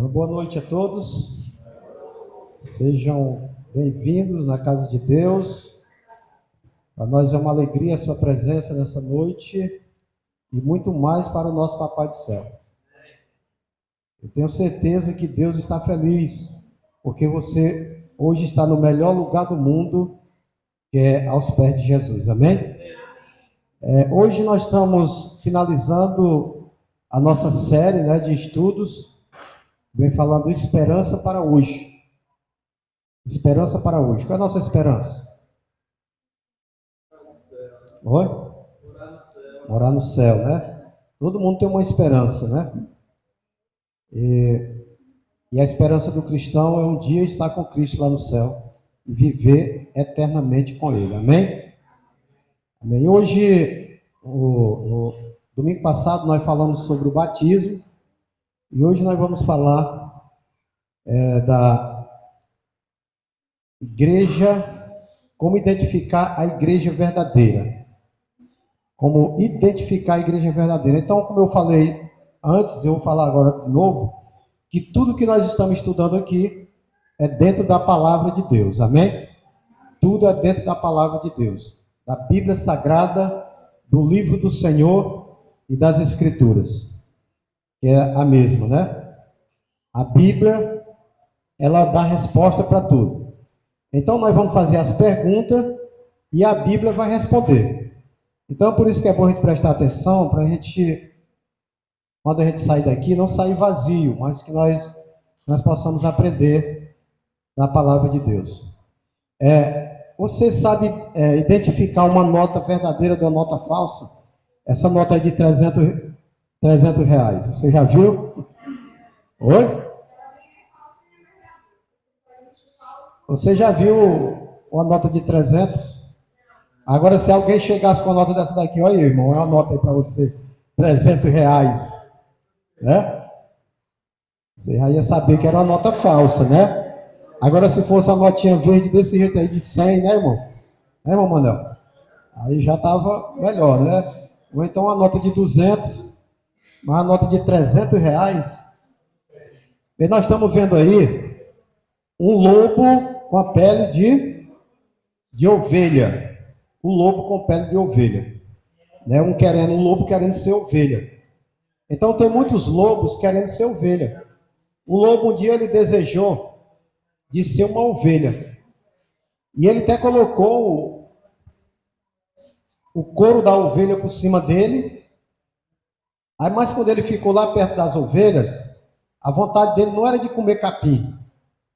Boa noite a todos. Sejam bem-vindos na casa de Deus. Para nós é uma alegria a sua presença nessa noite e muito mais para o nosso Papai do Céu. Eu tenho certeza que Deus está feliz porque você hoje está no melhor lugar do mundo, que é aos pés de Jesus. Amém? Hoje nós estamos finalizando a nossa série, de estudos. Vem falando esperança para hoje. Esperança para hoje. Qual é a nossa esperança? Oi? Morar no céu, né? Todo mundo tem uma esperança, né? E a esperança do cristão é um dia estar com Cristo lá no céu e viver eternamente com Ele. Amém? Amém. Hoje, no domingo passado, nós falamos sobre o batismo e hoje nós vamos falar da igreja, como identificar a igreja verdadeira. Como identificar a igreja verdadeira. Então, como eu falei antes, eu vou falar agora de novo, que tudo que nós estamos estudando aqui é dentro da palavra de Deus, amém? Tudo é dentro da palavra de Deus, da Bíblia Sagrada, do livro do Senhor e das Escrituras, que é a mesma, né? A Bíblia, ela dá resposta para tudo. Então, nós vamos fazer as perguntas e a Bíblia vai responder. Então, por isso que é bom a gente prestar atenção, para a gente, quando a gente sair daqui, não sair vazio, mas que nós possamos aprender da palavra de Deus. Você sabe identificar uma nota verdadeira de uma nota falsa? Essa nota é de 300 reais. Você já viu? Oi? Você já viu uma nota de 300? Agora, se alguém chegasse com a nota dessa daqui, olha, irmão, é uma nota aí para você, 300 reais, né? Você já ia saber que era uma nota falsa, né? Agora, se fosse uma notinha verde desse jeito aí, de 100, né, irmão? Né, irmão Manel? Aí já estava melhor, né? Ou então uma nota de 200, uma nota de 300 reais. E nós estamos vendo aí um lobo com a pele de ovelha. O lobo com pele de ovelha, né? Um lobo querendo ser ovelha. Então tem muitos lobos querendo ser ovelha. O lobo um dia ele desejou de ser uma ovelha. E ele até colocou o couro da ovelha por cima dele. Aí, mas quando ele ficou lá perto das ovelhas, a vontade dele não era de comer capim.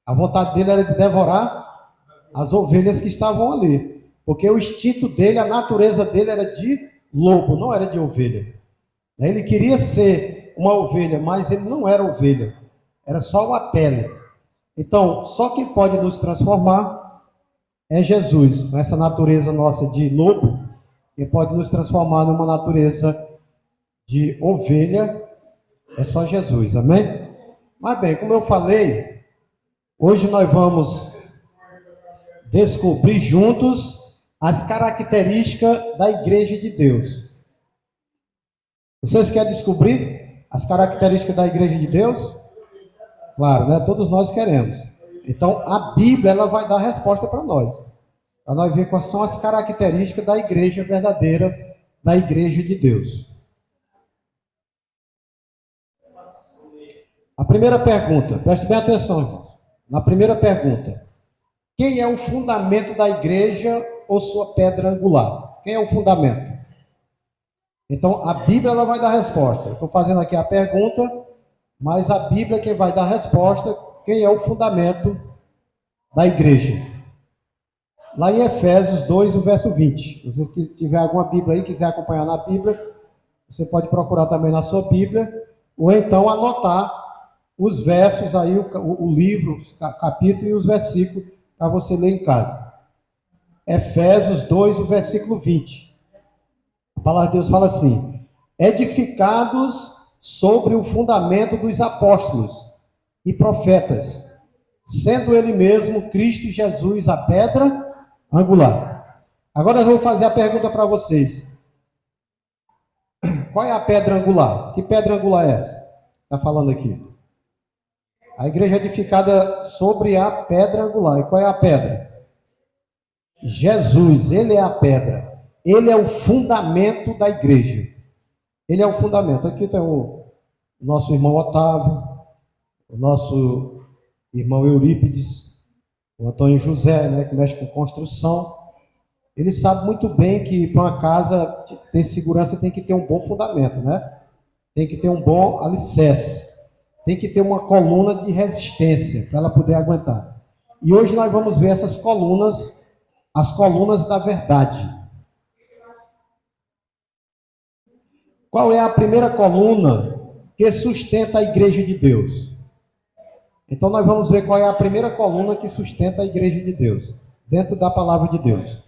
A vontade dele era de devorar as ovelhas que estavam ali. Porque o instinto dele, a natureza dele era de lobo, não era de ovelha. Ele queria ser uma ovelha, mas ele não era ovelha. Era só uma pele. Então, só quem pode nos transformar é Jesus. Essa natureza nossa de lobo, que pode nos transformar numa natureza de ovelha, é só Jesus. Amém? Mas bem, como eu falei, hoje nós vamos descobrir juntos as características da igreja de Deus. Vocês querem descobrir as características da igreja de Deus? Claro, né? Todos nós queremos. Então, a Bíblia ela vai dar a resposta para nós. Para nós ver quais são as características da igreja verdadeira, da igreja de Deus. A primeira pergunta, preste bem atenção, irmãos. Na primeira pergunta, quem é o fundamento da igreja ou sua pedra angular? Quem é o fundamento? Então, a Bíblia ela vai dar a resposta. Eu estou fazendo aqui a pergunta, mas a Bíblia é quem vai dar a resposta, quem é o fundamento da igreja. Lá em Efésios 2, o verso 20. Se você tiver alguma Bíblia aí, quiser acompanhar na Bíblia, você pode procurar também na sua Bíblia, ou então anotar os versos aí, o livro, o capítulo e os versículos, para você ler em casa. Efésios 2, o versículo 20. A palavra de Deus fala assim: edificados sobre o fundamento dos apóstolos e profetas, sendo ele mesmo Cristo Jesus a pedra angular. Agora eu vou fazer a pergunta para vocês. Qual é a pedra angular? Que pedra angular é essa? Está falando aqui. A igreja é edificada sobre a pedra angular. E qual é a pedra? Jesus, ele é a pedra. Ele é o fundamento da igreja. Ele é o fundamento. Aqui tem o nosso irmão Otávio, o nosso irmão Eurípides, o Antônio José, né, que mexe com construção. Ele sabe muito bem que para uma casa ter segurança tem que ter um bom fundamento, né? Tem que ter um bom alicerce. Tem que ter uma coluna de resistência para ela poder aguentar. E hoje nós vamos ver essas colunas, as colunas da verdade. Qual é a primeira coluna que sustenta a igreja de Deus? Então nós vamos ver qual é a primeira coluna que sustenta a igreja de Deus, dentro da palavra de Deus.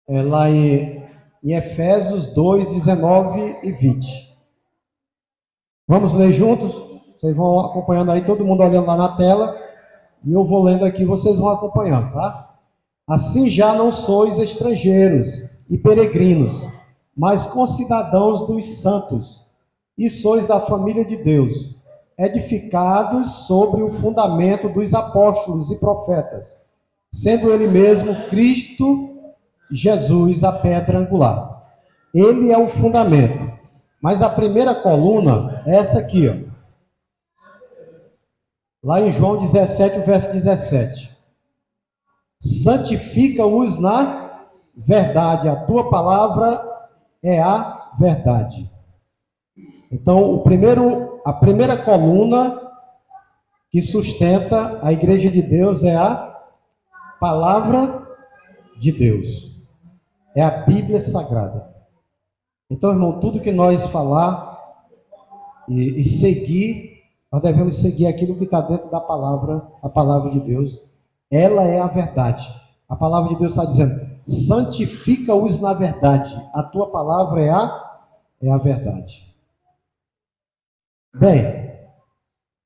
É lá em Efésios 2, 19 e 20. Vamos ler juntos? Vocês vão acompanhando aí, todo mundo olhando lá na tela, e eu vou lendo aqui, vocês vão acompanhando, tá? Assim já não sois estrangeiros e peregrinos, mas concidadãos dos santos, e sois da família de Deus, edificados sobre o fundamento dos apóstolos e profetas, sendo ele mesmo Cristo Jesus a pedra angular. Ele é o fundamento. Mas a primeira coluna é essa aqui, ó. Lá em João 17, verso 17. Santifica-os na verdade. A tua palavra é a verdade. Então, a primeira coluna que sustenta a igreja de Deus é a palavra de Deus. É a Bíblia Sagrada. Então, irmão, tudo que nós falar e seguir, nós devemos seguir aquilo que está dentro da palavra, a palavra de Deus. Ela é a verdade. A palavra de Deus está dizendo, santifica-os na verdade. A tua palavra é a verdade. Bem,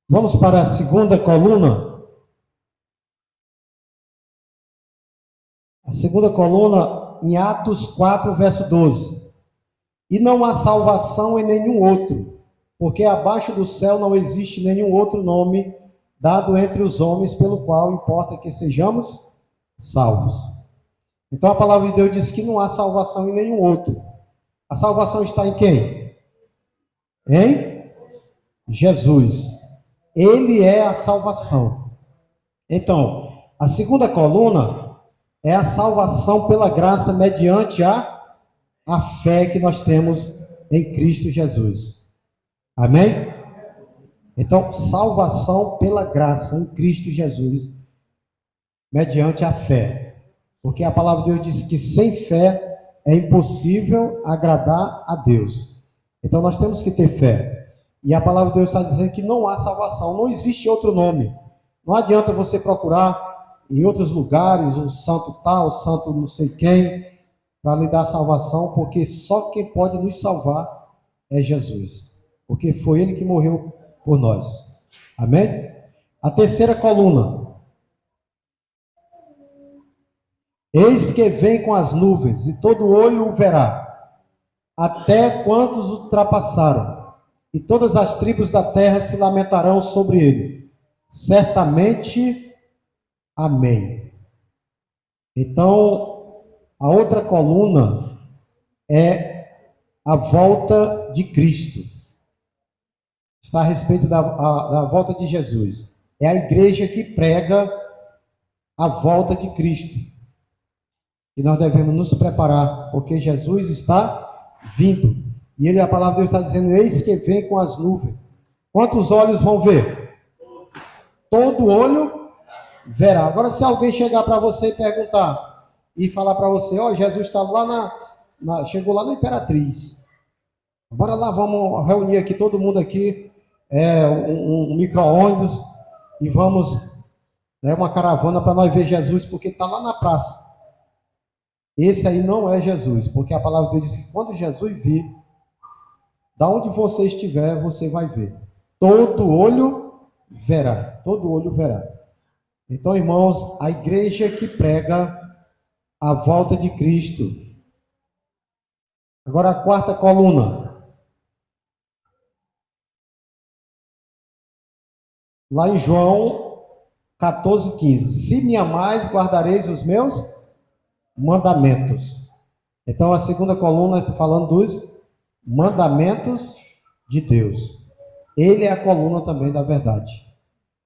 vamos para a segunda coluna. A segunda coluna, em Atos 4, verso 12. E não há salvação em nenhum outro, porque abaixo do céu não existe nenhum outro nome dado entre os homens pelo qual importa que sejamos salvos. Então a palavra de Deus diz que não há salvação em nenhum outro. A salvação está em quem? Em Jesus. Ele é a salvação. Então, a segunda coluna é a salvação pela graça mediante a fé que nós temos em Cristo Jesus. Amém? Então, salvação pela graça em Cristo Jesus, mediante a fé. Porque a palavra de Deus diz que sem fé é impossível agradar a Deus. Então, nós temos que ter fé. E a palavra de Deus está dizendo que não há salvação, não existe outro nome. Não adianta você procurar em outros lugares um santo tal, santo não sei quem, para lhe dar salvação, porque só quem pode nos salvar é Jesus. Porque foi Ele que morreu por nós. Amém? A terceira coluna. Eis que vem com as nuvens, e todo olho o verá, até quantos ultrapassaram, e todas as tribos da terra se lamentarão sobre ele. Certamente, amém. Então, a outra coluna é a volta de Cristo. Está a respeito da volta de Jesus. É a igreja que prega a volta de Cristo. E nós devemos nos preparar, porque Jesus está vindo. E ele, a palavra de Deus está dizendo, eis que vem com as nuvens. Quantos olhos vão ver? Todo olho verá. Agora, se alguém chegar para você e perguntar, e falar para você, ó, Jesus está lá chegou lá na Imperatriz. Bora lá, vamos reunir aqui, todo mundo aqui, um micro-ônibus, e vamos, uma caravana para nós ver Jesus, porque está lá na praça. Esse aí não é Jesus, porque a palavra de Deus diz que quando Jesus vir, da onde você estiver, você vai ver. Todo olho verá. Todo olho verá. Então, irmãos, a igreja que prega a volta de Cristo. Agora a quarta coluna. Lá em João 14:15. Se me amais, guardareis os meus mandamentos. Então a segunda coluna está falando dos mandamentos de Deus. Ele é a coluna também da verdade,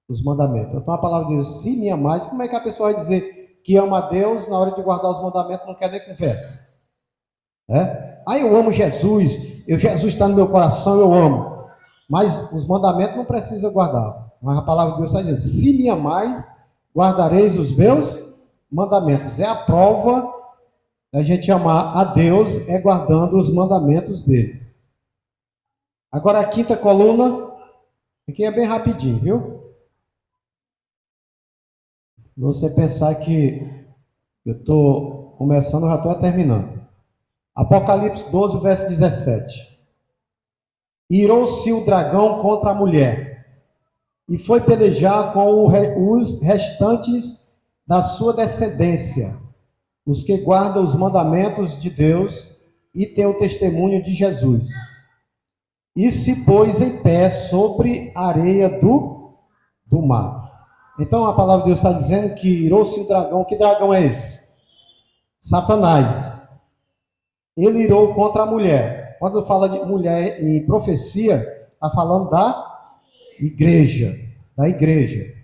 os mandamentos. Então a palavra de Deus, se me amais, como é que a pessoa vai dizer que ama a Deus na hora de guardar os mandamentos, não quer nem conversa? Eu amo Jesus, Jesus está no meu coração, eu amo. Mas os mandamentos não precisa guardar. Mas a palavra de Deus está dizendo, se me amais, guardareis os meus mandamentos. É a prova da gente amar a Deus, é guardando os mandamentos dele. Agora a quinta coluna, aqui é bem rapidinho, viu? Você pensar que eu estou começando, eu já estou terminando. Apocalipse 12, verso 17. Irou-se o dragão contra a mulher, e foi pelejar com os restantes da sua descendência, os que guardam os mandamentos de Deus e têm o testemunho de Jesus. E se pôs em pé sobre a areia do mar. Então a palavra de Deus está dizendo que irou-se o dragão. Que dragão é esse? Satanás. Ele irou contra a mulher. Quando fala de mulher em profecia, está falando da igreja. Da igreja.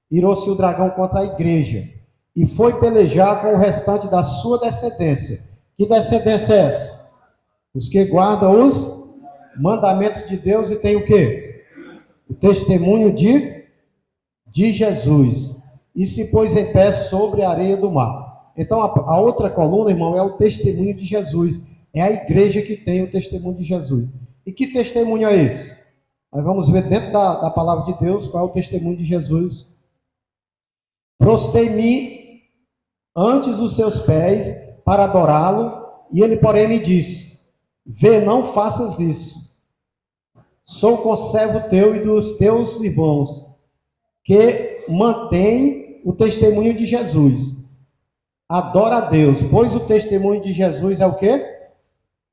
Irou-se o dragão contra a igreja. E foi pelejar com o restante da sua descendência. Que descendência é essa? Os que guardam os mandamentos de Deus e tem o quê? O testemunho de Jesus. E se pôs em pé sobre a areia do mar. Então a outra coluna, irmão, é o testemunho de Jesus. É a igreja que tem o testemunho de Jesus. E que testemunho é esse? Nós vamos ver dentro da palavra de Deus qual é o testemunho de Jesus. Prostei-me antes os seus pés para adorá-lo, e ele, porém, me disse: vê, não faças isso. Sou conservo teu e dos teus irmãos, que mantém o testemunho de Jesus. Adora a Deus, pois o testemunho de Jesus é o quê?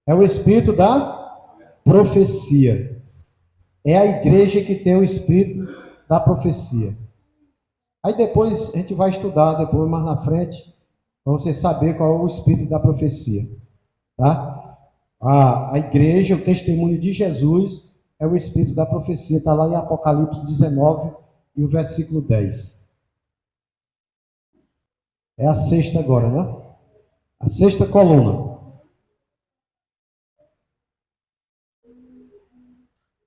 É o espírito da profecia. É a igreja que tem o espírito da profecia. Aí depois a gente vai estudar, depois mais na frente, para você saber qual é o espírito da profecia. Tá? A igreja, o testemunho de Jesus, é o espírito da profecia. Está lá em Apocalipse 19 e o versículo 10. É a sexta agora, né? A sexta coluna.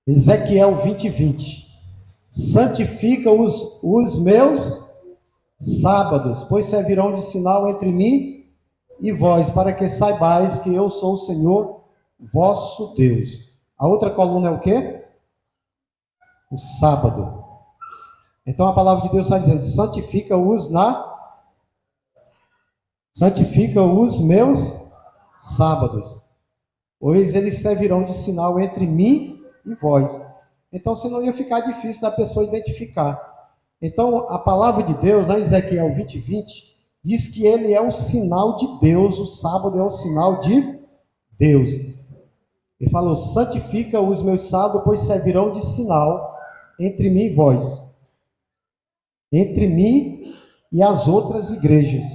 Ezequiel 20:20. Santifica os meus sábados, pois servirão de sinal entre mim e vós, para que saibais que eu sou o Senhor, vosso Deus. A outra coluna é o quê? O sábado. Então a palavra de Deus está dizendo, santifica os meus sábados, pois eles servirão de sinal entre mim e vós. Então senão ia ficar difícil da pessoa identificar. Então a palavra de Deus, em Ezequiel 20:20, diz que ele é o sinal de Deus, o sábado é o sinal de Deus. Ele falou, santifica os meus sábados, pois servirão de sinal entre mim e vós. Entre mim e as outras igrejas.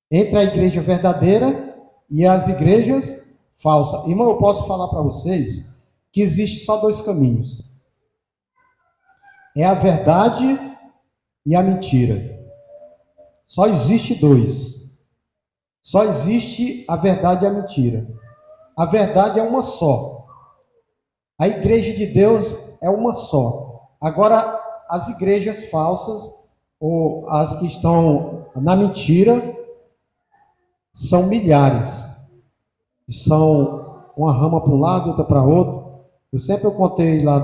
Entre a igreja verdadeira e as igrejas falsas. Irmão, eu posso falar para vocês que existe só dois caminhos. É a verdade e a mentira. Só existe dois. Só existe a verdade e a mentira. A verdade é uma só. A igreja de Deus é uma só. Agora, as igrejas falsas, ou as que estão na mentira, são milhares. São uma rama para um lado, outra para outro. Eu contei lá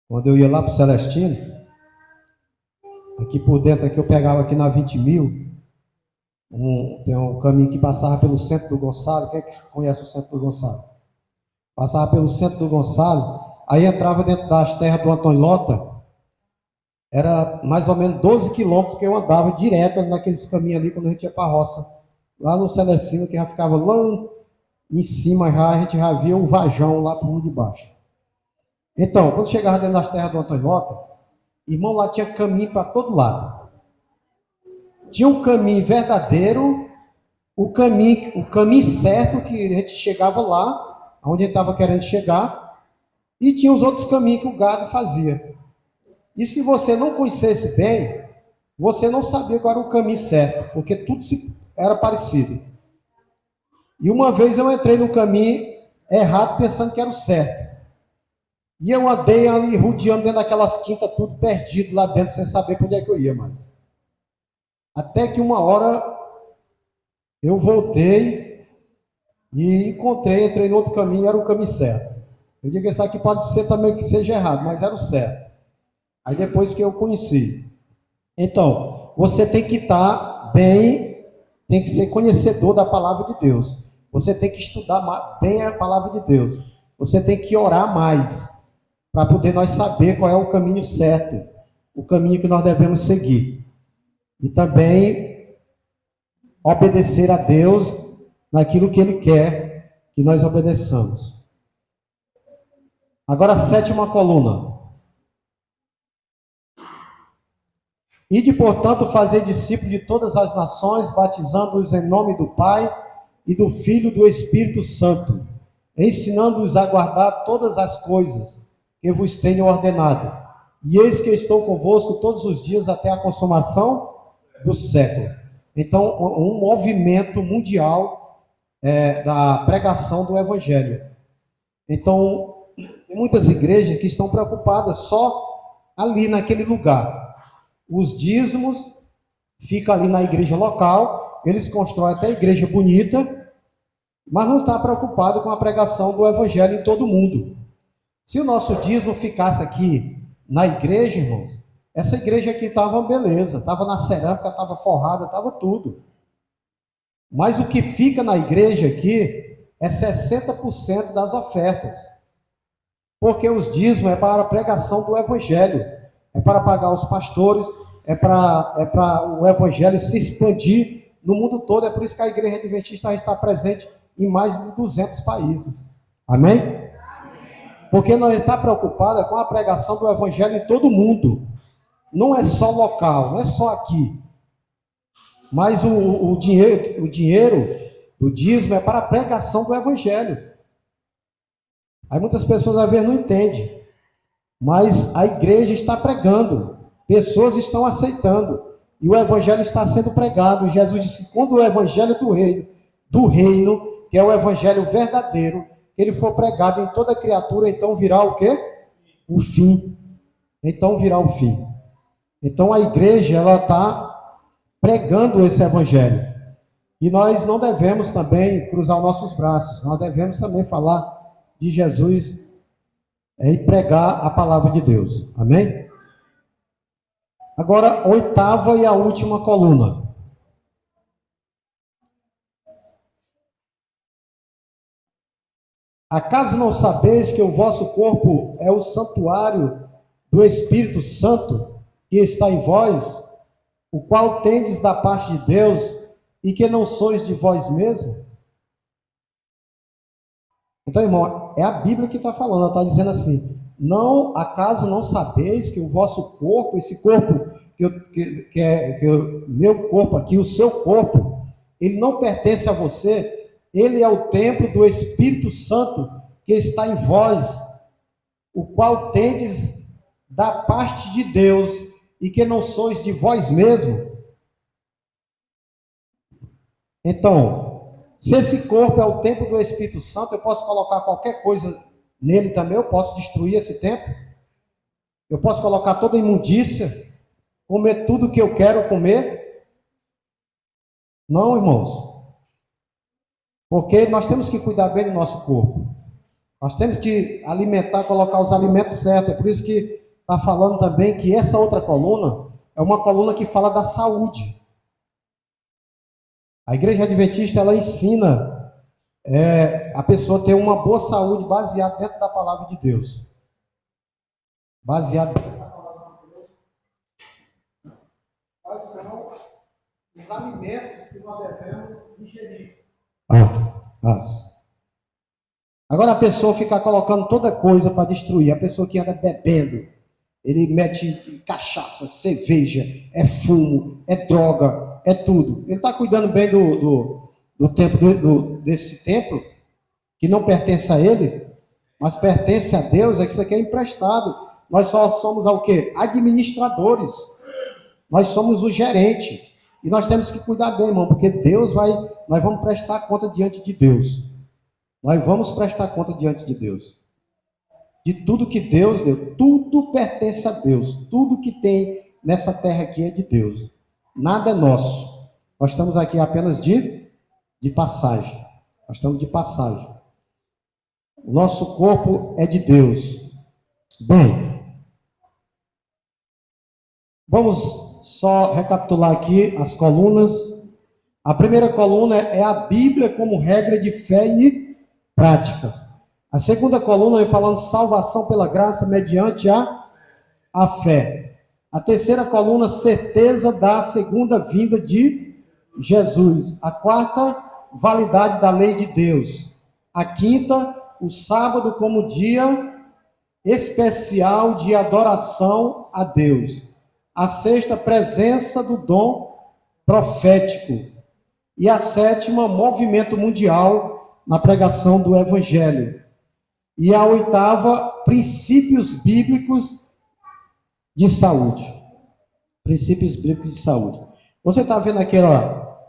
quando eu ia lá para o Celestino, aqui por dentro, aqui eu pegava aqui na 20.000, tem um caminho que passava pelo centro do Gonçalo. Quem é que conhece o centro do Gonçalo? Passava pelo centro do Gonçalo, aí entrava dentro das terras do Antônio Lota. Era mais ou menos 12 quilômetros que eu andava direto naqueles caminhos ali, quando a gente ia para a roça. Lá no Celestino, que já ficava lá em cima, a gente já via o Vajão lá por de baixo. Então, quando chegava dentro das terras do Antônio Mota, irmão, lá tinha caminho para todo lado. Tinha um caminho verdadeiro, o caminho certo que a gente chegava lá, onde a gente estava querendo chegar, e tinha os outros caminhos que o gado fazia. E se você não conhecesse bem, você não sabia qual era o caminho certo, porque tudo era parecido. E uma vez eu entrei no caminho errado pensando que era o certo. E eu andei ali rodeando dentro daquelas quintas, tudo perdido lá dentro, sem saber para onde é que eu ia mais. Até que uma hora eu voltei e entrei no outro caminho, era o caminho certo. Eu digo, isso aqui pode ser também que seja errado, mas era o certo. Aí depois que eu conheci. Então, você tem que estar bem, tem que ser conhecedor da palavra de Deus. Você tem que estudar bem a palavra de Deus. Você tem que orar mais, para poder nós saber qual é o caminho certo, o caminho que nós devemos seguir. E também obedecer a Deus naquilo que Ele quer que nós obedeçamos. Agora a sétima coluna. Ide, portanto, fazer discípulos de todas as nações, batizando-os em nome do Pai e do Filho e do Espírito Santo, ensinando-os a guardar todas as coisas que vos tenho ordenado. E eis que estou convosco todos os dias até a consumação do século. Então, um movimento mundial da pregação do Evangelho. Então, tem muitas igrejas que estão preocupadas só ali naquele lugar. Os dízimos ficam ali na igreja local, eles constroem até igreja bonita, mas não está preocupado com a pregação do Evangelho em todo mundo. Se o nosso dízimo ficasse aqui na igreja, irmãos, essa igreja aqui estava beleza, estava na cerâmica, estava forrada, estava tudo. Mas o que fica na igreja aqui é 60% das ofertas. Porque os dízimos é para a pregação do Evangelho, é para pagar os pastores, é para o Evangelho se expandir no mundo todo. É por isso que a Igreja Adventista está presente em mais de 200 países. Amém? Porque nós estamos preocupados com a pregação do Evangelho em todo o mundo. Não é só local, não é só aqui. Mas o dinheiro do dízimo é para a pregação do Evangelho. Aí muitas pessoas às vezes não entendem. Mas a igreja está pregando, pessoas estão aceitando, e o evangelho está sendo pregado. Jesus disse que quando o evangelho do reino, que é o evangelho verdadeiro, ele for pregado em toda criatura, então virá o quê? O fim. Então virá o fim. Então a igreja, ela está pregando esse evangelho. E nós não devemos também cruzar os nossos braços, nós devemos também falar de Jesus e pregar a palavra de Deus. Amém? Agora, a oitava e a última coluna. Acaso não sabeis que o vosso corpo é o santuário do Espírito Santo que está em vós, o qual tendes da parte de Deus, e que não sois de vós mesmos? Então, irmão, é a Bíblia que está falando, ela está dizendo assim: não, acaso não sabeis que o vosso corpo, esse corpo meu corpo aqui, o seu corpo, ele não pertence a você, ele é o templo do Espírito Santo que está em vós, o qual tendes da parte de Deus, e que não sois de vós mesmo. Então, se esse corpo é o templo do Espírito Santo, eu posso colocar qualquer coisa nele também, eu posso destruir esse templo, eu posso colocar toda a imundícia, comer tudo que eu quero comer? Não, irmãos. Porque nós temos que cuidar bem do nosso corpo. Nós temos que alimentar, colocar os alimentos certos. É por isso que está falando também que essa outra coluna é uma coluna que fala da saúde. A igreja adventista, ela ensina a pessoa ter uma boa saúde baseada dentro da palavra de Deus. Baseado dentro da palavra de Deus. Quais são os alimentos que nós devemos ingerir? Agora a pessoa fica colocando toda coisa para destruir, a pessoa que anda bebendo, ele mete cachaça, cerveja, é fumo, é droga, é tudo. Ele está cuidando bem do templo, desse templo, que não pertence a ele, mas pertence a Deus, é que isso aqui é emprestado. Nós só somos o quê? Administradores. Nós somos o gerente. E nós temos que cuidar bem, irmão, porque nós vamos prestar conta diante de Deus. Nós vamos prestar conta diante de Deus. De tudo que Deus deu, tudo pertence a Deus. Tudo que tem nessa terra aqui é de Deus. Nada é nosso. Nós estamos aqui apenas de passagem. Nós estamos de passagem. O nosso corpo é de Deus. Bem, vamos só recapitular aqui as colunas. A primeira coluna é a Bíblia como regra de fé e prática. A segunda coluna é falando salvação pela graça mediante a fé. A terceira coluna, certeza da segunda vinda de Jesus. A quarta, validade da lei de Deus. A quinta, o sábado como dia especial de adoração a Deus. A sexta, presença do dom profético. E a sétima, movimento mundial na pregação do Evangelho. E a oitava, princípios bíblicos de saúde. Princípios bíblicos de saúde. Você está vendo aquela,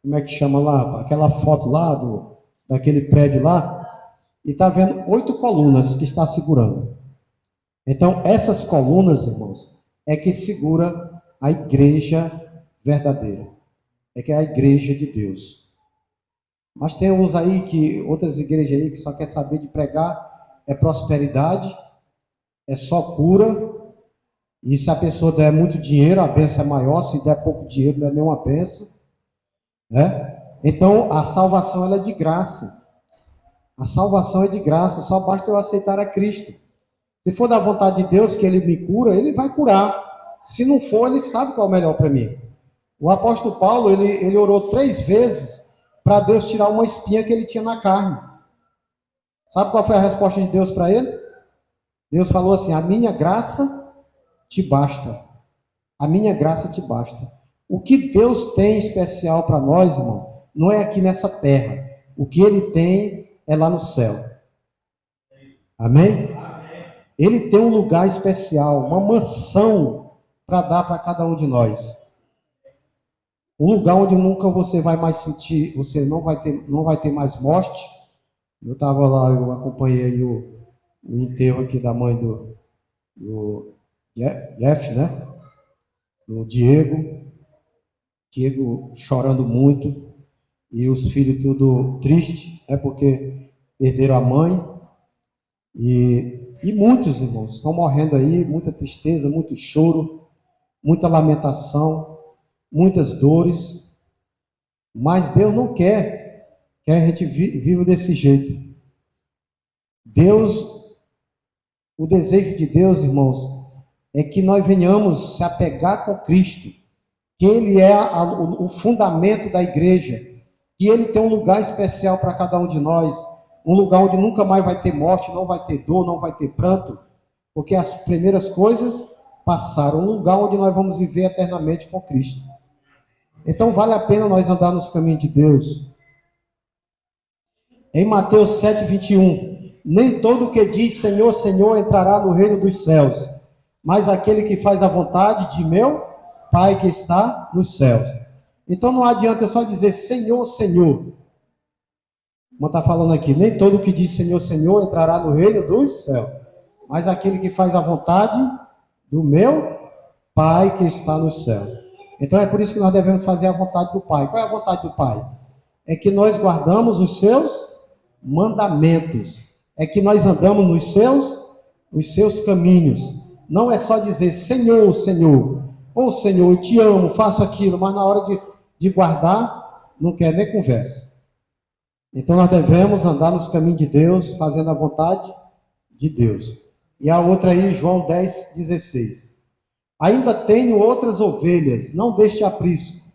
como é que chama lá? Aquela foto lá, daquele prédio lá? E está vendo 8 colunas que está segurando. Então, essas colunas, irmãos, é que segura a igreja verdadeira. É que é a igreja de Deus. Mas tem uns aí outras igrejas aí que só quer saber de pregar, é prosperidade, é só cura, e se a pessoa der muito dinheiro, a bênção é maior, se der pouco dinheiro, não é nenhuma bênção, né? Então, a salvação ela é de graça. A salvação é de graça, só basta eu aceitar a Cristo. Se for da vontade de Deus que Ele me cura, Ele vai curar. Se não for, Ele sabe qual é o melhor para mim. O apóstolo Paulo, ele orou 3 vezes para Deus tirar uma espinha que ele tinha na carne. Sabe qual foi a resposta de Deus para ele? Deus falou assim: a minha graça te basta. A minha graça te basta. O que Deus tem especial para nós, irmão, não é aqui nessa terra. O que Ele tem é lá no céu. Amém? Ele tem um lugar especial, uma mansão para dar para cada um de nós. Um lugar onde nunca você vai mais sentir, você não vai ter mais morte. Eu estava lá, eu acompanhei o enterro aqui da mãe do Jeff, né? Do Diego chorando muito, e os filhos tudo triste, porque perderam a mãe, e muitos irmãos estão morrendo aí, muita tristeza, muito choro, muita lamentação, muitas dores, mas Deus não quer que a gente viva desse jeito. O desejo de Deus, irmãos, é que nós venhamos se apegar com Cristo, que Ele é o fundamento da igreja, que Ele tem um lugar especial para cada um de nós, um lugar onde nunca mais vai ter morte, não vai ter dor, não vai ter pranto, porque as primeiras coisas passaram, um lugar onde nós vamos viver eternamente com Cristo. Então vale a pena nós andar nos caminhos de Deus. Em Mateus 7:21, nem todo o que diz Senhor, Senhor entrará no reino dos céus, mas aquele que faz a vontade de meu Pai que está nos céus. Então não adianta eu só dizer Senhor, Senhor. Como está falando aqui, nem todo o que diz Senhor, Senhor entrará no reino dos céus, mas aquele que faz a vontade do meu Pai que está nos céus. Então é por isso que nós devemos fazer a vontade do Pai. Qual é a vontade do Pai? É que nós guardamos os seus mandamentos. É que nós andamos nos seus caminhos. Não é só dizer Senhor, Senhor. Ou Senhor, eu te amo, faço aquilo. Mas na hora de guardar, não quer nem conversa. Então nós devemos andar nos caminhos de Deus, fazendo a vontade de Deus. E a outra aí, João 10:16. Ainda tenho outras ovelhas, não deixe aprisco.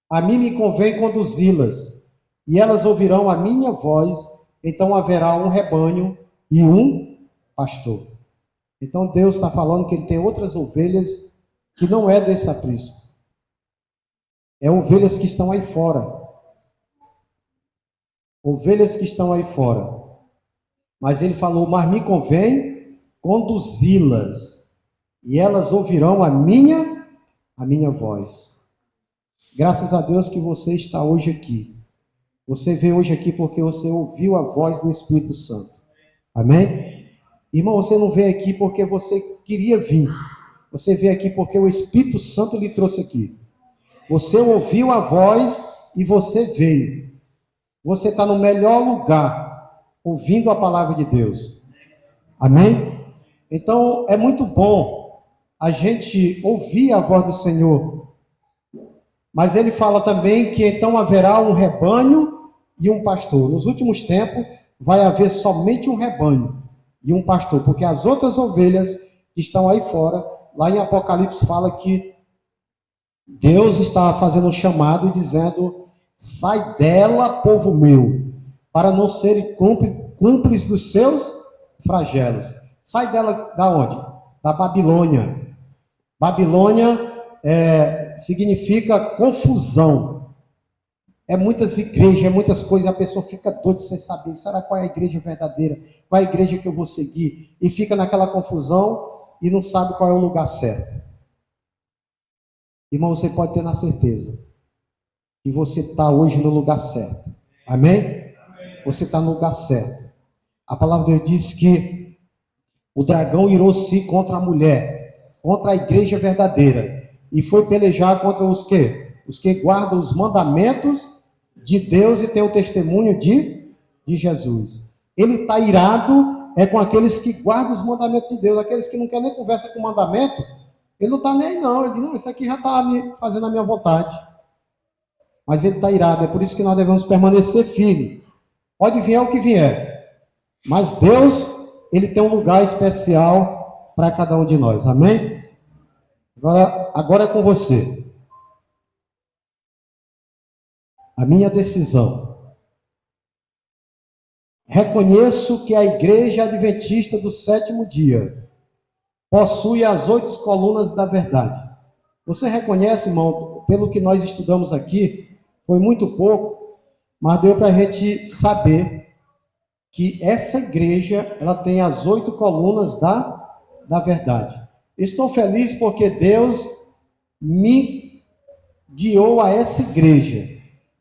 A mim me convém conduzi-las, e elas ouvirão a minha voz, então haverá um rebanho e um pastor. Então Deus está falando que ele tem outras ovelhas que não é desse aprisco. É ovelhas que estão aí fora. Ovelhas que estão aí fora. Mas ele falou, mas me convém conduzi-las, e elas ouvirão a minha voz. Graças a Deus que você está hoje aqui. Você veio hoje aqui porque você ouviu a voz do Espírito Santo. Amém? Irmão, você não veio aqui porque você queria vir. Você veio aqui porque o Espírito Santo lhe trouxe aqui. Você ouviu a voz e você veio. Você está no melhor lugar, ouvindo a palavra de Deus. Amém? Então, é muito bom a gente ouvir a voz do Senhor. Mas ele fala também que então haverá um rebanho e um pastor. Nos últimos tempos, vai haver somente um rebanho e um pastor, porque as outras ovelhas que estão aí fora, lá em Apocalipse fala que Deus está fazendo um chamado e dizendo, sai dela, povo meu, para não serem cúmplices dos seus flagelos. Sai dela da onde? Da Babilônia. Babilônia significa confusão. É muitas igrejas, é muitas coisas, a pessoa fica doida sem saber, será qual é a igreja verdadeira? Qual é a igreja que eu vou seguir? E fica naquela confusão e não sabe qual é o lugar certo. Irmão, você pode ter na certeza que você está hoje no lugar certo. Amém? Você está no lugar certo. A palavra de Deus diz que o dragão irou-se contra a mulher, contra a igreja verdadeira, e foi pelejar contra os que? Os que guardam os mandamentos de Deus e têm o testemunho de Jesus. Ele está irado com aqueles que guardam os mandamentos de Deus, aqueles que não querem nem conversa com o mandamento. Ele não está nem aí não, ele diz, não, isso aqui já está fazendo a minha vontade. Mas ele está irado, é por isso que nós devemos permanecer firmes. Pode vir o que vier, mas Deus, ele tem um lugar especial para cada um de nós, amém? Agora é com você. A minha decisão. Reconheço que a Igreja Adventista do Sétimo Dia possui as 8 colunas da verdade. Você reconhece, irmão, pelo que nós estudamos aqui, foi muito pouco, mas deu para a gente saber que essa igreja, ela tem as 8 colunas da verdade. Estou feliz porque Deus me guiou a essa igreja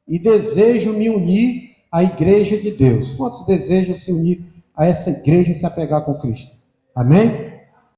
e desejo me unir à igreja de Deus. Quantos desejam se unir a essa igreja e se apegar com Cristo? Amém?